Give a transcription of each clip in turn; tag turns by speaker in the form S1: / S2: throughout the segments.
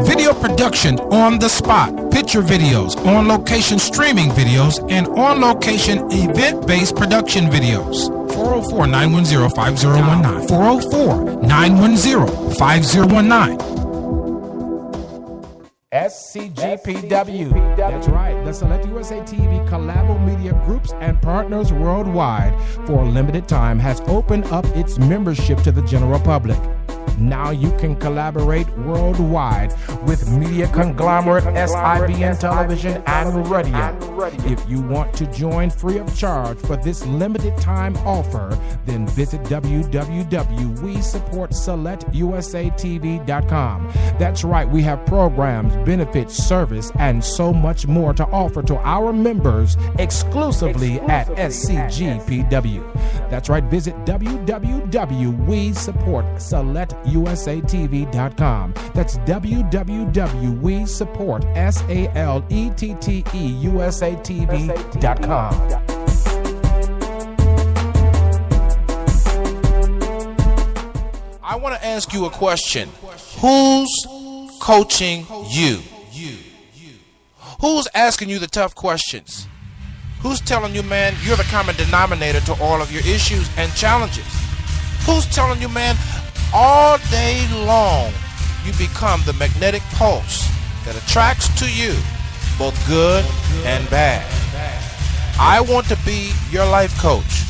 S1: Video production on the spot, picture videos, on-location streaming videos, and on-location event-based production videos. 404-910-5019. 404-910-5019. SCGPW. That's right. The Select USA TV Collabo Media Groups and Partners Worldwide for a limited time has opened up its membership to the general public. Now you can collaborate worldwide with media conglomerate SIBN Television and Radio. If you want to join free of charge for this limited time offer, then visit www.WeSupportSelectUSATV.com. That's right, we have programs, benefits, service, and so much more to offer to our members exclusively at SCGPW. That's right, visit www.WeSupportSelectUSATV.com. That's www.WeSupportSelectUSATV.com.
S2: I want to ask you a question. Who's coaching you? Who's asking you the tough questions? Who's telling you, man, you're the common denominator to all of your issues and challenges? Who's telling you, man, all day long you become the magnetic pulse that attracts to you both good and bad? I want to be your life coach.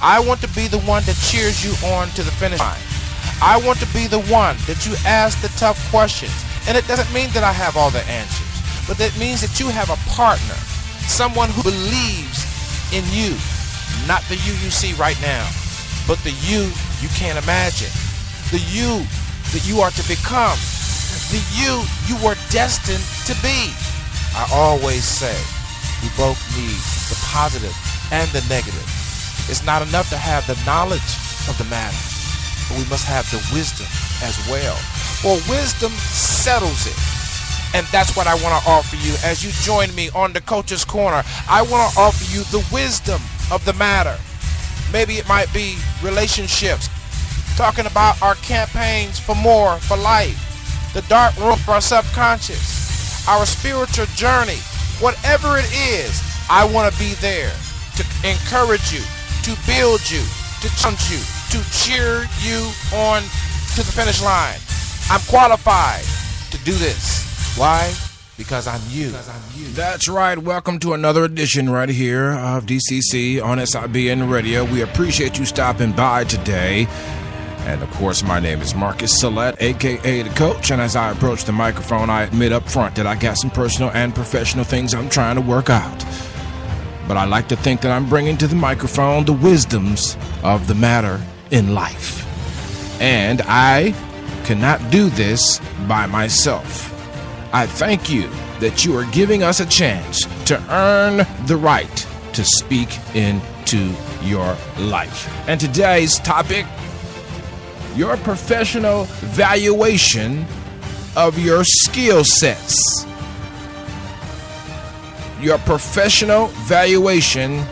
S2: I want to be the one that cheers you on to the finish line. I want to be the one that you ask the tough questions. And it doesn't mean that I have all the answers, but that means that you have a partner, someone who believes in you, not the you see right now, but the you can't imagine, the you that you are to become, the you were destined to be. I always say we both need the positive and the negative. It's not enough to have the knowledge of the matter, but we must have the wisdom as well. For wisdom settles it. And that's what I want to offer you as you join me on the Coach's Corner. I want to offer you the wisdom of the matter. Maybe it might be relationships, talking about our campaigns for more, for life, the dark room for our subconscious, our spiritual journey. Whatever it is, I want to be there to encourage you, to build you, to challenge you, to cheer you on to the finish line. I'm qualified to do this. Why? Because I'm you.
S1: That's right. Welcome to another edition right here of DCC on SIBN Radio. We appreciate you stopping by today. And of course, my name is Marcus Salette, aka the Coach. And as I approach the microphone, I admit up front that I got some personal and professional things I'm trying to work out. But I like to think that I'm bringing to the microphone the wisdoms of the matter in life. And I cannot do this by myself. I thank you that you are giving us a chance to earn the right to speak into your life. And today's topic, your professional valuation of your skill sets. Your professional valuation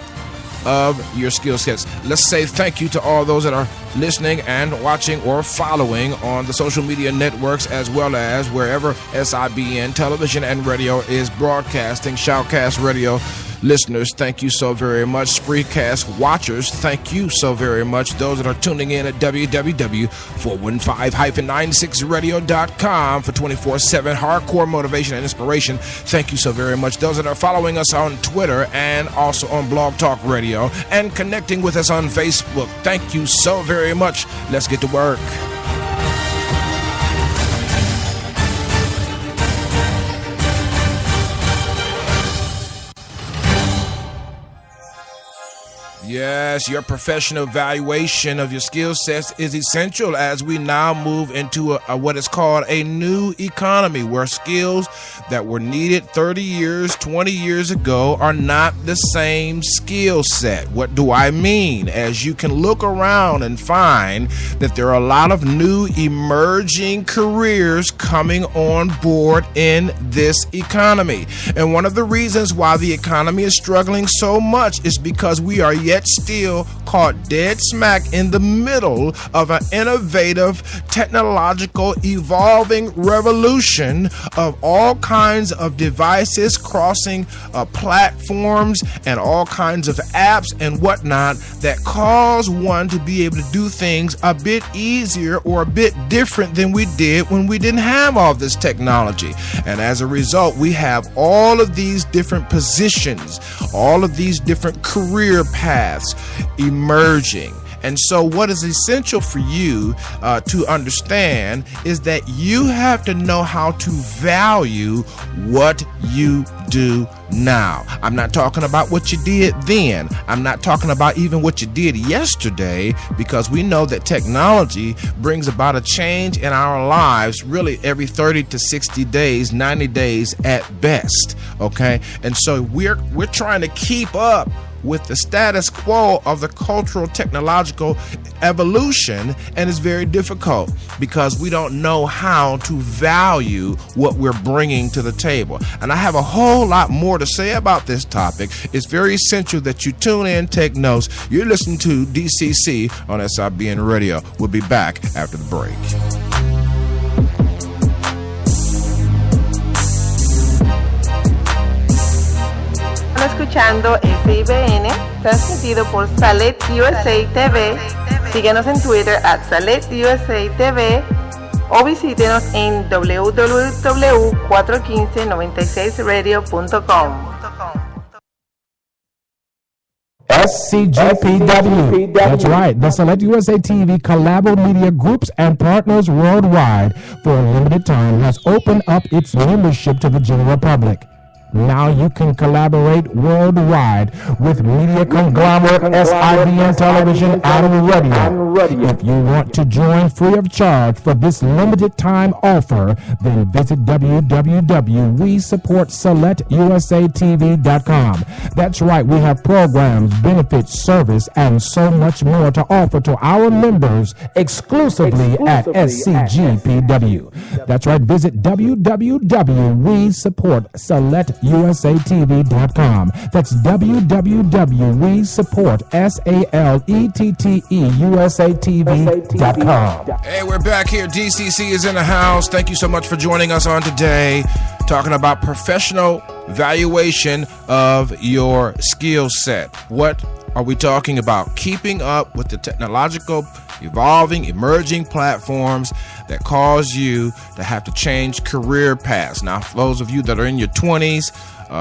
S1: of your skill sets. Let's say thank you to all those that are listening and watching or following on the social media networks, as well as wherever SIBN Television and Radio is broadcasting. Shoutcast Radio listeners, thank you so very much. Spreaker watchers, thank you so very much. Those that are tuning in at www.415-96radio.com for 24/7 hardcore motivation and inspiration, thank you so very much. Those that are following us on Twitter and also on Blog Talk Radio and connecting with us on Facebook, thank you so very much. Let's get to work. Yes, your professional valuation of your skill sets is essential as we now move into what is called a new economy, where skills that were needed 30 years, 20 years ago are not the same skill set. What do I mean? As you can look around and find that there are a lot of new emerging careers coming on board in this economy. And one of the reasons why the economy is struggling so much is because we are yet yet still caught dead smack in the middle of an innovative, technological, evolving revolution of all kinds of devices crossing platforms and all kinds of apps and whatnot that cause one to be able to do things a bit easier or a bit different than we did when we didn't have all this technology. And as a result, we have all of these different positions, all of these different career paths emerging. And so what is essential for you to understand is that you have to know how to value what you do now. I'm not talking about what you did then. I'm not talking about even what you did yesterday, because we know that technology brings about a change in our lives really every 30 to 60 days, 90 days at best. Okay. And so we're trying to keep up with the status quo of the cultural technological evolution, and it's very difficult because we don't know how to value what we're bringing to the table. And I have a whole lot more to say about this topic. It's very essential that you tune in, take notes. You're listening to DCC on SIBN Radio. We'll be back after the break.
S3: Escuchando SIBN, transmitido por Salet USA TV. Síguenos en Twitter @Salet USA TV o visítenos en www.41596radio.com.
S4: SCGPW. That's right. The Select USA TV Collabo Media Groups and Partners Worldwide for a limited time has opened up its membership to the general public. Now you can collaborate worldwide with media conglomerate SIBN Television and Radio. If you want to join free of charge for this limited time offer, then visit www.WeSupportSelectUSATV.com. That's right, we have programs, benefits, service, and so much more to offer to our members exclusively at SCGPW. That's right, visit www.WeSupportSelectUSATV.com. That's www.WeSupportSALETTEUSATV.com.
S1: Hey, we're back here. DCC is in the house. Thank you so much for joining us on today, talking about professional valuation of your skill set. What are we talking about? Keeping up with the technological, evolving, emerging platforms that cause you to have to change career paths. Now, for those of you that are in your 20s,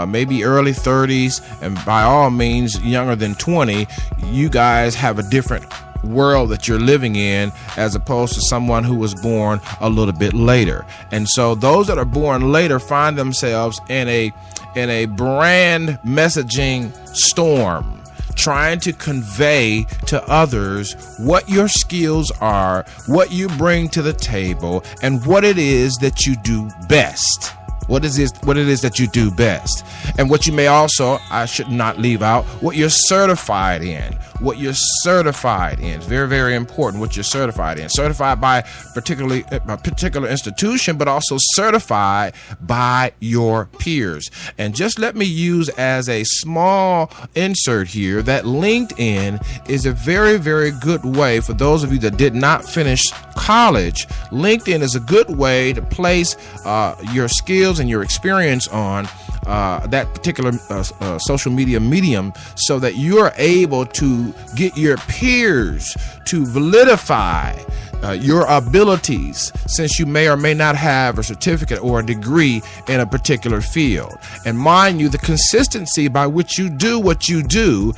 S1: maybe early 30s, and by all means younger than 20, you guys have a different world that you're living in as opposed to someone who was born a little bit later. And so those that are born later find themselves in a brand messaging storm, trying to convey to others what your skills are, what you bring to the table, and what it is that you do best. What it is that you do best. And what you may also, I should not leave out, what you're certified in. What you're certified in. It's very, very important what you're certified in. Certified by a particular institution, but also certified by your peers. And just let me use as a small insert here that LinkedIn is a very, very good way for those of you that did not finish college. LinkedIn is a good way to place your skills and your experience on that particular social media medium, so that you're able to get your peers to validify your abilities, since you may or may not have a certificate or a degree in a particular field. And mind you, the consistency by which you do what you do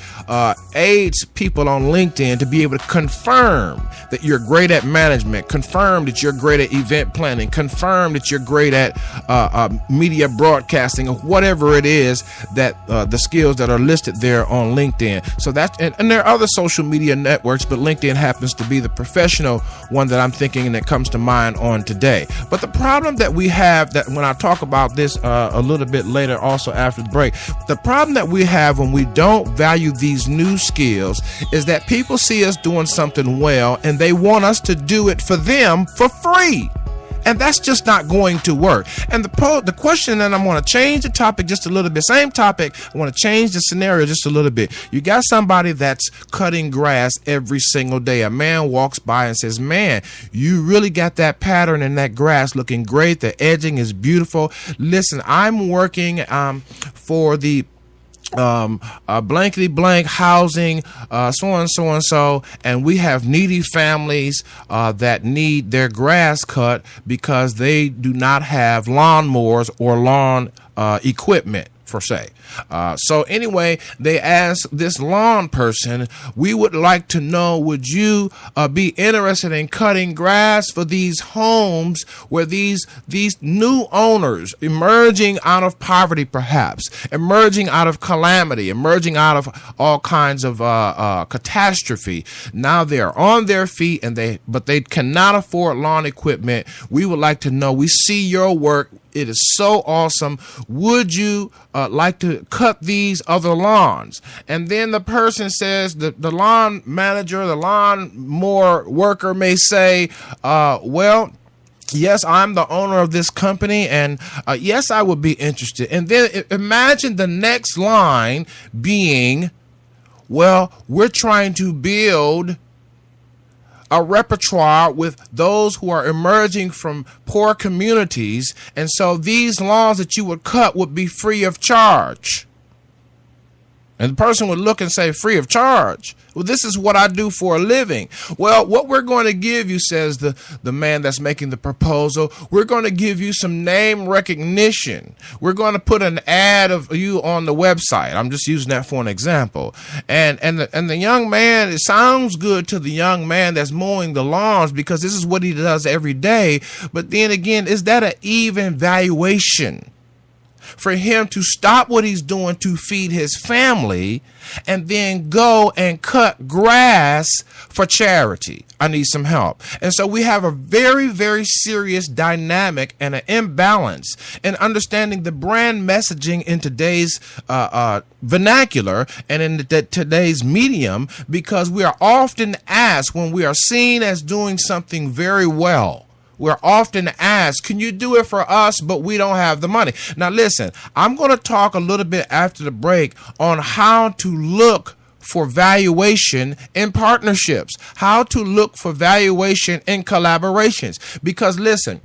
S1: aids people on LinkedIn to be able to confirm that you're great at management, confirm that you're great at event planning, confirm that you're great at media broadcasting, or whatever it is that the skills that are listed there on LinkedIn. So that, and there are other social media networks, but LinkedIn happens to be the professional one that I'm thinking and that comes to mind on today. But the problem that we have, that when I talk about this a little bit later, also after the break, the problem that we have when we don't value these new skills is that people see us doing something well and they want us to do it for them for free. And that's just not going to work. And the question, and I'm going to change the topic just a little bit. Same topic. I want to change the scenario just a little bit. You got somebody that's cutting grass every single day. A man walks by and says, man, you really got that pattern in that grass looking great. The edging is beautiful. Listen, I'm working for the blankety blank housing, so and so and so, and we have needy families that need their grass cut because they do not have lawnmowers or lawn equipment, for say. So anyway, they asked this lawn person, we would like to know, would you be interested in cutting grass for these homes where these new owners emerging out of poverty, perhaps emerging out of calamity, emerging out of all kinds of catastrophe. Now they're on their feet but they cannot afford lawn equipment. We would like to know, we see your work. It is so awesome. Would you like to cut these other lawns? And then the person says, the lawn manager, the lawn mower worker may say, well, yes, I'm the owner of this company, and yes, I would be interested. And then imagine the next line being, well, we're trying to build a repertoire with those who are emerging from poor communities, and so these lawns that you would cut would be free of charge. And the person would look and say, free of charge? Well, this is what I do for a living. Well, what we're going to give you, says the man that's making the proposal, we're going to give you some name recognition. We're going to put an ad of you on the website. I'm just using that for an example. And the young man, it sounds good to the young man that's mowing the lawns because this is what he does every day. But then again, is that an even valuation for him to stop what he's doing to feed his family and then go and cut grass for charity? I need some help. And so we have a very, very serious dynamic and an imbalance in understanding the brand messaging in today's vernacular and in today's medium, because we are often asked when we are seen as doing something very well. We're often asked, can you do it for us, but we don't have the money? Now, listen, I'm going to talk a little bit after the break on how to look for valuation in partnerships, how to look for valuation in collaborations. Because, listen,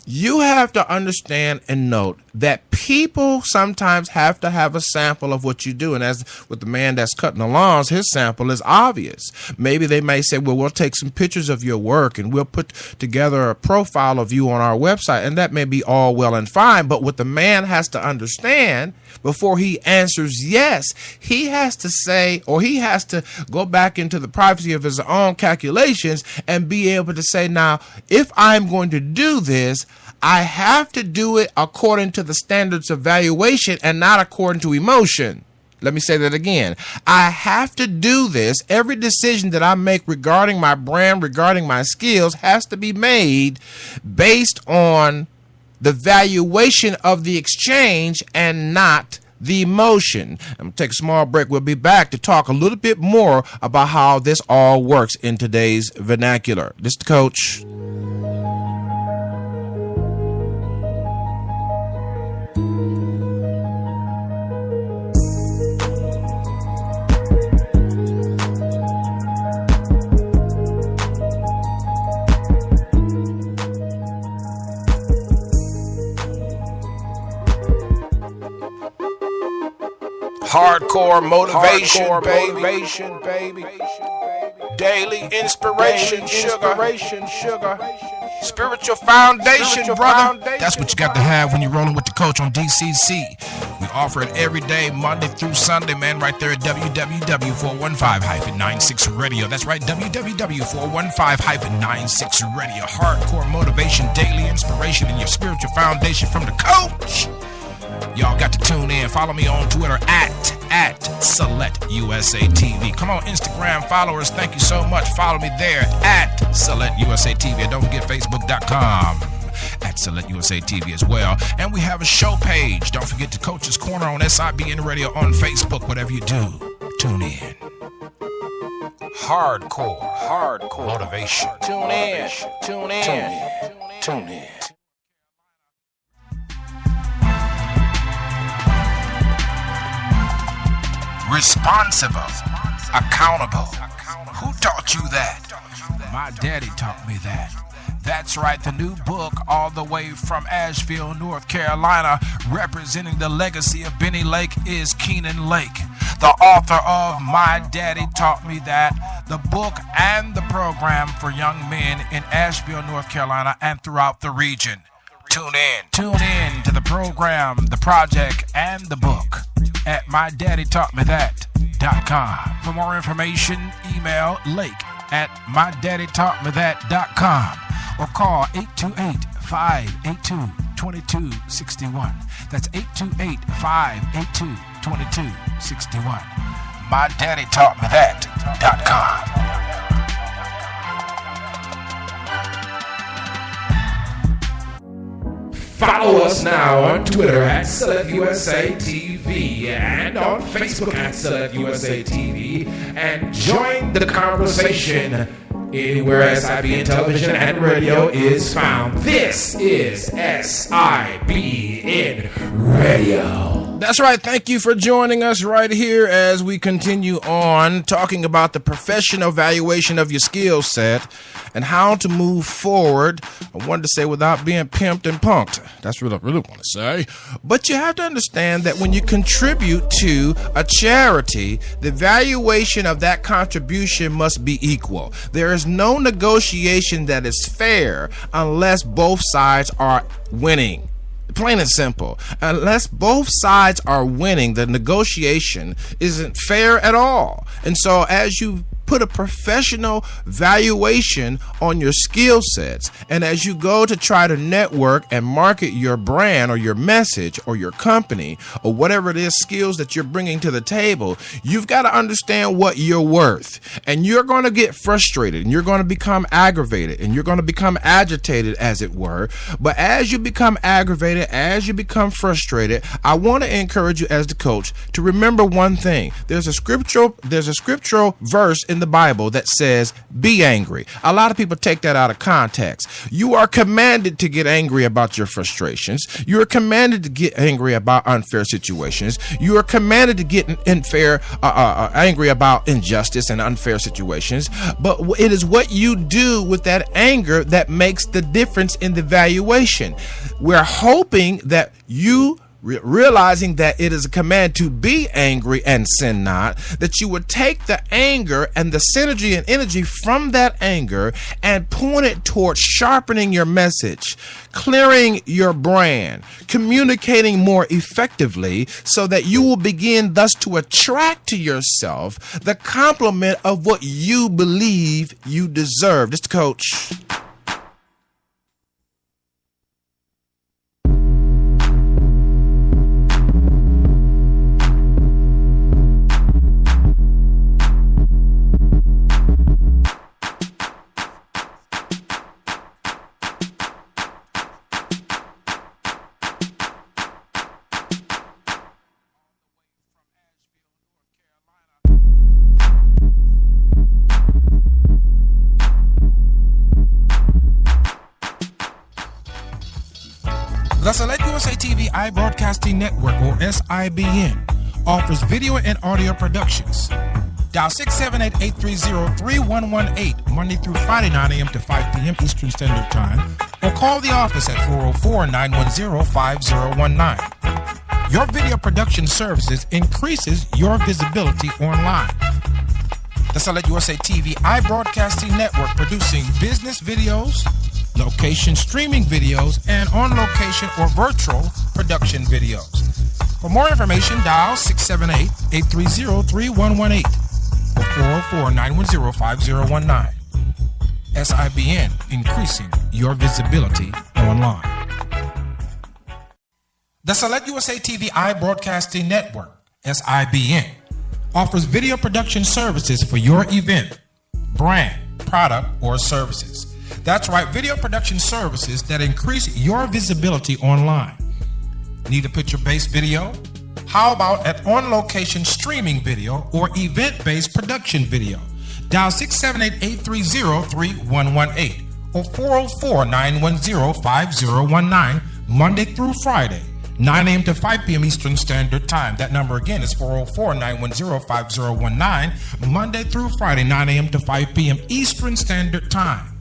S1: you have to understand and note that people sometimes have to have a sample of what you do. And as with the man that's cutting the lawns, his sample is obvious. Maybe they may say, well, we'll take some pictures of your work and we'll put together a profile of you on our website. And that may be all well and fine. But what the man has to understand before he answers yes, he has to say, or he has to go back into the privacy of his own calculations and be able to say, now, if I'm going to do this, I have to do it according to the standards of valuation and not according to emotion. Let me say that again. I have to do this. Every decision that I make regarding my brand, regarding my skills, has to be made based on the valuation of the exchange and not the emotion. I'm going to take a small break. We'll be back to talk a little bit more about how this all works in today's vernacular. This is the coach. Hardcore motivation, baby. Daily inspiration, sugar. Spiritual foundation, brother. That's what you got to have when you're rolling with the coach on DCC. We offer it every day, Monday through Sunday, man, right there at www.415-96 Radio. That's right, www.415-96 Radio. Hardcore motivation, daily inspiration, and your spiritual foundation from the coach. Y'all got to tune in. Follow me on Twitter at SelectUSATV. Come on, Instagram followers. Thank you so much. Follow me there at SelectUSATV. And don't forget Facebook.com at SelectUSATV as well. And we have a show page. Don't forget the Coach's Corner on SIBN Radio on Facebook. Whatever you do, tune in. Hardcore motivation. Tune in. Tune in. Responsible. Accountable. Who taught you that? My daddy taught me that. That's right, the new book, all the way from Asheville, North Carolina, representing the legacy of Benny Lake, is Keenan Lake, the author of My Daddy Taught Me That, the book and the program for young men in Asheville, North Carolina, and throughout the region. Tune in to the program, the project, and the book at mydaddytaughtmethat.com. For more information, email lake@mydaddytaughtmethat.com or call 828-582-2261. That's 828-582-2261. mydaddytaughtmethat.com. Follow us now on Twitter at SelectUSATV and on Facebook at SelectUSATV and join the conversation anywhere SIBN television and radio is found. This is SIBN Radio. That's right. Thank you for joining us right here as we continue on talking about the professional valuation of your skill set and how to move forward. I wanted to say without being pimped and punked. That's what I really want to say. But you have to understand that when you contribute to a charity, the valuation of that contribution must be equal. There is no negotiation that is fair unless both sides are winning. Plain and simple. Unless both sides are winning, the negotiation isn't fair at all. And so as you put a professional valuation on your skill sets, and as you go to try to network and market your brand or your message or your company or whatever it is, skills that you're bringing to the table, you've got to understand what you're worth. And you're going to get frustrated and you're going to become aggravated and you're going to become agitated, as it were. But as you become aggravated, as you become frustrated, I want to encourage you as the coach to remember one thing. There's a scriptural verse in the Bible that says, be angry. A lot of people take that out of context. You are commanded to get angry about your frustrations. You are commanded to get angry about unfair situations. You are commanded to get angry about injustice and unfair situations. But it is what you do with that anger that makes the difference in the valuation. We're hoping that you realizing that it is a command to be angry and sin not, that you would take the anger and the synergy and energy from that anger and point it towards sharpening your message, clearing your brand, communicating more effectively so that you will begin thus to attract to yourself the compliment of what you believe you deserve. This is the coach. The Select USA TV iBroadcasting Network, or SIBN, offers video and audio productions. Dial 678-830-3118, Monday through Friday, 9 a.m. to 5 p.m. Eastern Standard Time, or call the office at 404-910-5019. Your video production services increases your visibility online. The Select USA TV iBroadcasting Network, producing business videos, location streaming videos, and on-location or virtual production videos. For more information, dial 678-830-3118 or 404-910-5019. SIBN, increasing your visibility online. The Select USA TV iBroadcasting Network, SIBN, offers video production services for your event, brand, product, or services. That's right, video production services that increase your visibility online. Need a picture-based video? How about an on-location streaming video or event-based production video? Dial 678-830-3118
S4: or 404-910-5019, Monday through Friday, 9 a.m. to 5 p.m. Eastern Standard Time. That number again is 404-910-5019, Monday through Friday, 9 a.m. to 5 p.m. Eastern Standard Time.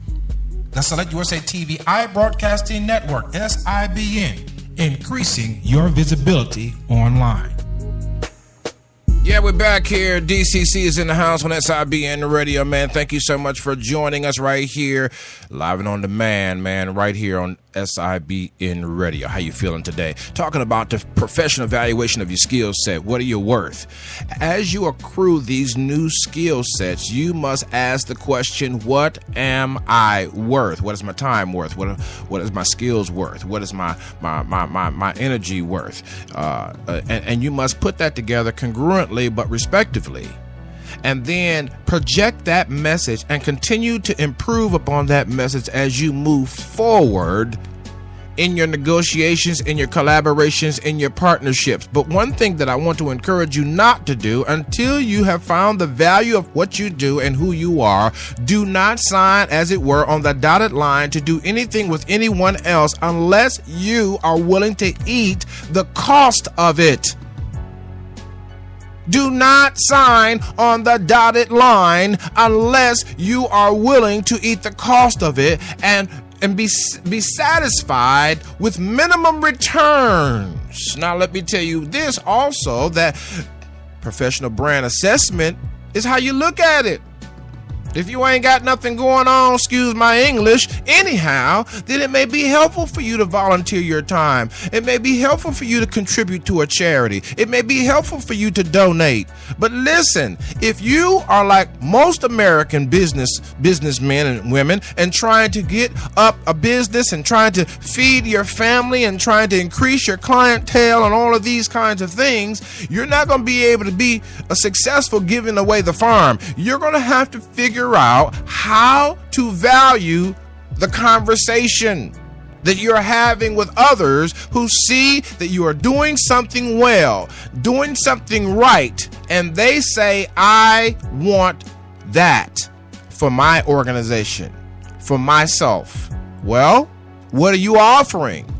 S4: The Select USA TV iBroadcasting Network, SIBN, increasing your visibility online.
S1: Yeah, we're back here. DCC is in the house on SIBN Radio, man. Thank you so much for joining us right here, live and on demand, man, right here on SIBN Radio. How you feeling today? Talking about the professional evaluation of your skill set. What are you worth? As you accrue these new skill sets, you must ask the question, what am I worth? What is my time worth? What is my skills worth? What is my energy worth? And you must put that together congruently but respectively, and then project that message and continue to improve upon that message as you move forward in your negotiations, in your collaborations, in your partnerships. But one thing that I want to encourage you not to do until you have found the value of what you do and who you are, do not sign, as it were, on the dotted line to do anything with anyone else unless you are willing to eat the cost of it. Do not sign on the dotted line unless you are willing to eat the cost of it and be satisfied with minimum returns. Now, let me tell you this also, that professional brand assessment is how you look at it. If you ain't got nothing going on, excuse my English, anyhow, then it may be helpful for you to volunteer your time. It may be helpful for you to contribute to a charity. It may be helpful for you to donate. But listen, if you are like most American businessmen and women and trying to get up a business and trying to feed your family and trying to increase your clientele and all of these kinds of things, you're not going to be able to be successful giving away the farm. You're going to have to figure out how to value the conversation that you're having with others who see that you are doing something well, doing something right, and they say, I want that for my organization, for myself. Well, what are you offering?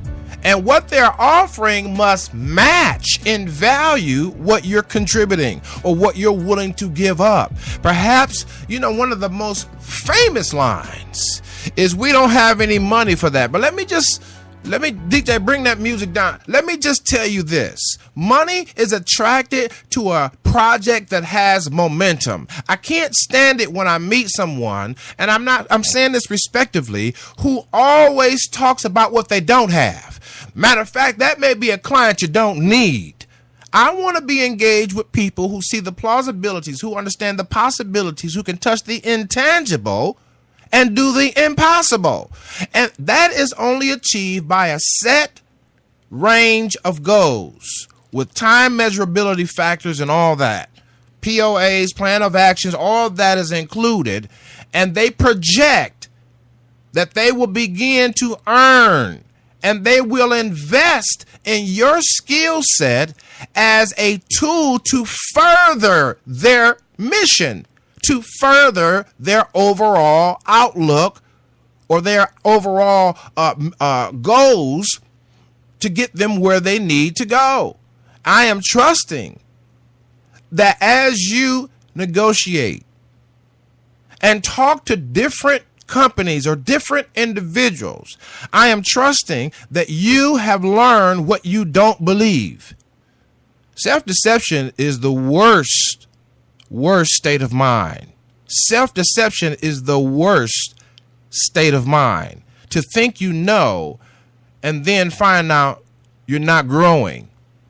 S1: And what they're offering must match in value what you're contributing or what you're willing to give up. Perhaps, one of the most famous lines is, we don't have any money for that. But let me DJ, bring that music down. Let me just tell you this. Money is attracted to a project that has momentum. I can't stand it when I meet someone, and I'm saying this respectively, who always talks about what they don't have. Matter of fact, that may be a client you don't need. I want to be engaged with people who see the plausibilities, who understand the possibilities, who can touch the intangible and do the impossible. And that is only achieved by a set range of goals with time measurability factors and all that. POAs, plan of actions, all that is included. And they project that they will begin to earn and they will invest in your skill set as a tool to further their mission, to further their overall outlook or their overall goals to get them where they need to go. I am trusting that as you negotiate and talk to different companies or different individuals, I am trusting that you have learned what you don't believe. Self-deception is the worst state of mind. Self-deception is the worst state of mind. To think you know and then find out you're not growing,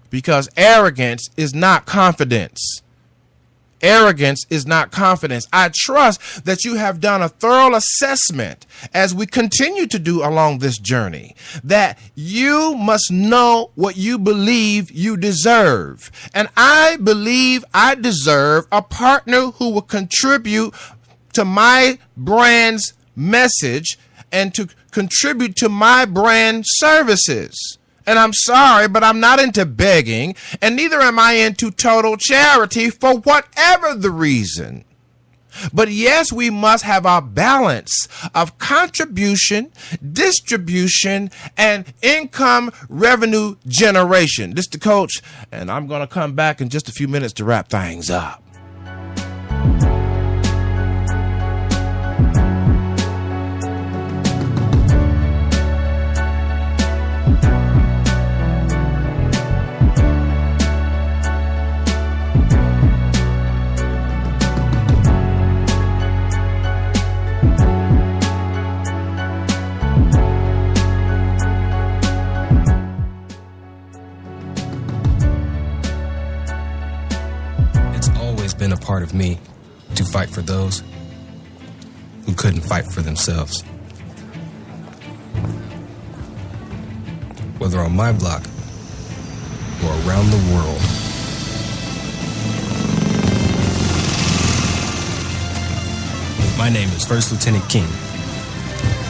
S1: because arrogance is not confidence. Arrogance is not confidence. I trust that you have done a thorough assessment as we continue to do along this journey, that you must know what you believe you deserve. And I believe I deserve a partner who will contribute to my brand's message and to contribute to my brand services. And I'm sorry, but I'm not into begging, and neither am I into total charity for whatever the reason. But yes, we must have our balance of contribution, distribution, and income revenue generation. This is the coach, and I'm going to come back in just a few minutes to wrap things up.
S5: Been a part of me to fight for those who couldn't fight for themselves. Whether on my block or around the world. My name is First Lieutenant King,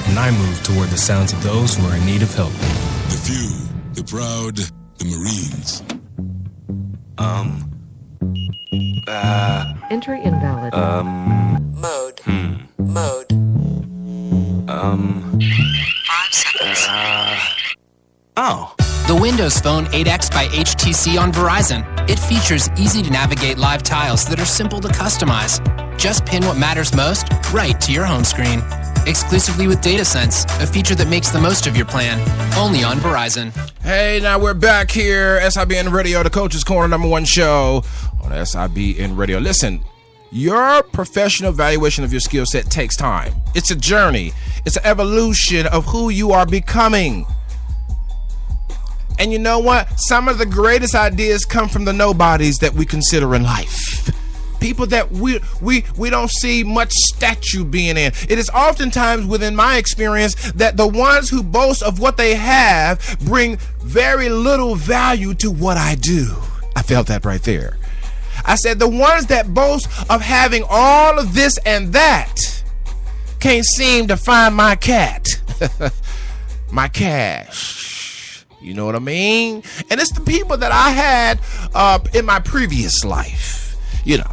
S5: and I move toward the sounds of those who are in need of help.
S6: The few, the proud, the Marines.
S7: Entry invalid.
S8: Mode. Mode. 5 seconds.
S9: The Windows Phone 8X by HTC on Verizon. It features easy-to-navigate live tiles that are simple to customize. Just pin what matters most right to your home screen. Exclusively with DataSense, a feature that makes the most of your plan. Only on Verizon.
S1: Hey, now we're back here. SIBN Radio, the Coach's Corner, #1 show on SIBN Radio. Listen, your professional evaluation of your skill set takes time. It's a journey. It's an evolution of who you are becoming. And you know what? Some of the greatest ideas come from the nobodies that we consider in life. People that we don't see much statue being in. It is oftentimes, within my experience, that the ones who boast of what they have bring very little value to what I do. I felt that right there. I said the ones that boast of having all of this and that can't seem to find my cat, my cash. You know what I mean? And it's the people that I had in my previous life, you know,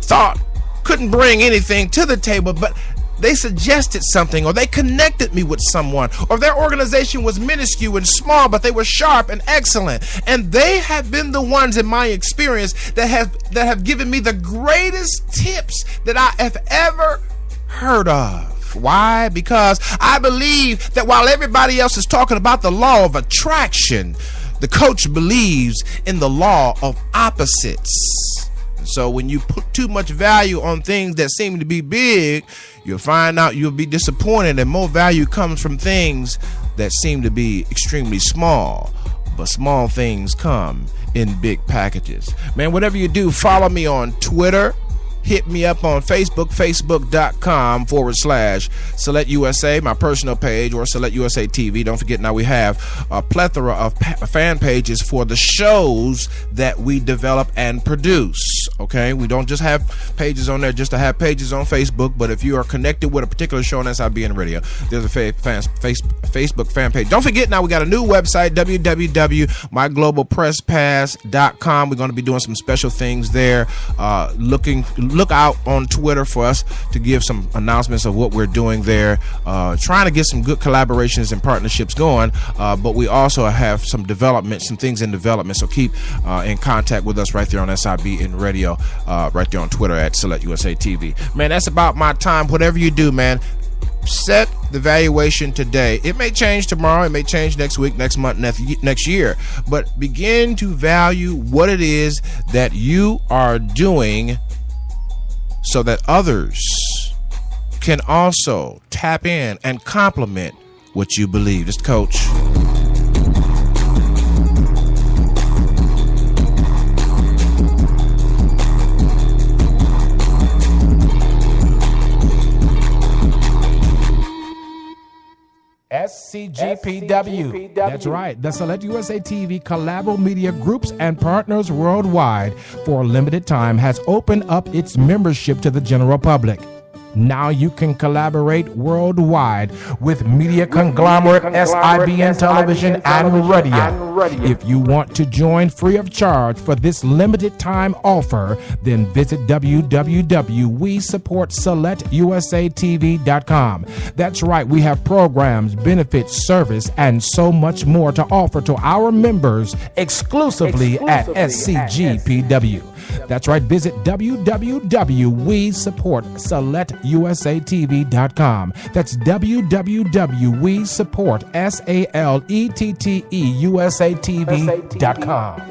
S1: thought couldn't bring anything to the table, but they suggested something, or they connected me with someone, or their organization was minuscule and small, but they were sharp and excellent. And they have been the ones in my experience that have given me the greatest tips that I have ever heard of. Why? Because I believe that while everybody else is talking about the law of attraction, the coach believes in the law of opposites. So when you put too much value on things that seem to be big, you'll find out you'll be disappointed, and more value comes from things that seem to be extremely small. But small things come in big packages. Man, whatever you do, follow me on Twitter. Hit me up on Facebook, facebook.com/Select USA, my personal page, or Select USA TV. Don't forget, now we have a plethora of fan pages for the shows that we develop and produce. Okay, we don't just have pages on there just to have pages on Facebook, but if you are connected with a particular show on SIBN Radio, there's a Facebook fan page. Don't forget, now we got a new website, www.myglobalpresspass.com. We're going to be doing some special things there. Look out on Twitter for us to give some announcements of what we're doing there. Trying to get some good collaborations and partnerships going, but we also have some things in development. So keep in contact with us right there on SIBN Radio, right there on Twitter at Select USA TV. Man, that's about my time. Whatever you do, man, set the valuation today. It may change tomorrow, it may change next week, next month, next year, but begin to value what it is that you are doing, so that others can also tap in and complement what you believe. This Coach.
S4: SCGPW. That's right. The Select USA TV Collabo Media Groups and Partners Worldwide, for a limited time, has opened up its membership to the general public. Now you can collaborate worldwide with media conglomerate SIBN Television and Radio. If you want to join free of charge for this limited time offer, then visit www.WeSupportSelectUSATV.com. That's right, we have programs, benefits, service, and so much more to offer to our members exclusively at SCGPW. That's right, visit www.WeSupportSelectUSATV.com. That's www.WeSupportSelectUSATV.com.